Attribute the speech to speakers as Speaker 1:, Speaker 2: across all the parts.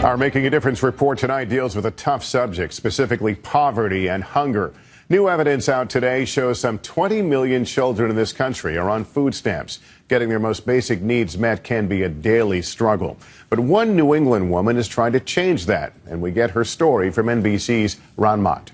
Speaker 1: Our Making a Difference report tonight deals with a tough subject, specifically poverty and hunger. New evidence out today shows some 20 million children in this country are on food stamps. Getting their most basic needs met can be a daily struggle. But one New England woman is trying to change that, and we get her story from NBC's Ron Mott.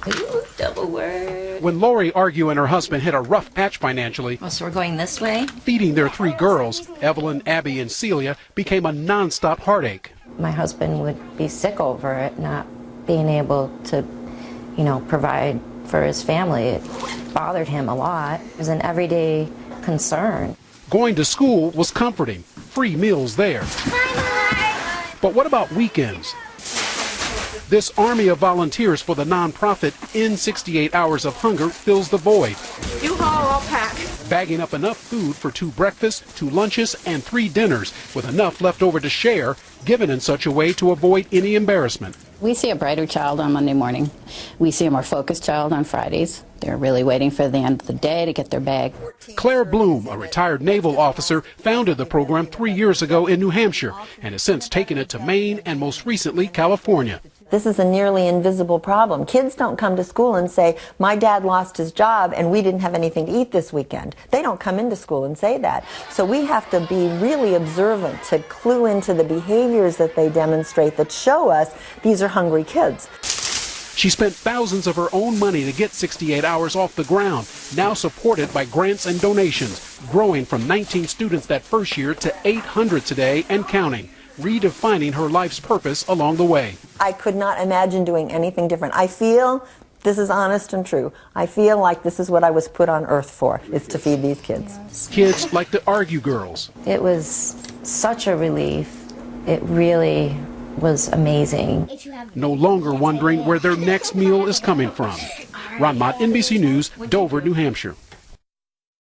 Speaker 2: Ooh, double word.
Speaker 3: When Lori Argue and her husband hit a rough patch financially,
Speaker 2: So we're going this way?
Speaker 3: feeding their three girls, Evelyn, Abby, and Celia, became a nonstop heartache.
Speaker 4: My husband would be sick over it, not being able to, provide for his family. It bothered him a lot. It was an everyday concern.
Speaker 3: Going to school was comforting. Free meals there. But what about weekends? This army of volunteers for the nonprofit End 68 Hours of Hunger fills the void.
Speaker 5: U-Haul all pack.
Speaker 3: Bagging up enough food for 2 breakfasts, 2 lunches, and 3 dinners, with enough left over to share, given in such a way to avoid any embarrassment.
Speaker 6: We see a brighter child on Monday morning. We see a more focused child on Fridays. They're really waiting for the end of the day to get their bag.
Speaker 3: Claire Bloom, a retired naval officer, founded the program 3 years ago in New Hampshire and has since taken it to Maine and most recently California.
Speaker 7: This is a nearly invisible problem. Kids don't come to school and say, my dad lost his job and we didn't have anything to eat this weekend. They don't come into school and say that. So we have to be really observant to clue into the behaviors that they demonstrate that show us these are hungry kids.
Speaker 3: She spent thousands of her own money to get 68 Hours off the ground, now supported by grants and donations, growing from 19 students that first year to 800 today and counting, redefining her life's purpose along the way.
Speaker 7: I could not imagine doing anything different. I feel, this is honest and true, I feel like this is what I was put on earth for, is to feed these kids.
Speaker 3: Kids like the Argue girls.
Speaker 4: It was such a relief. It really was amazing.
Speaker 3: No longer wondering where their next meal is coming from. Ron Mott, NBC News, Dover, New Hampshire.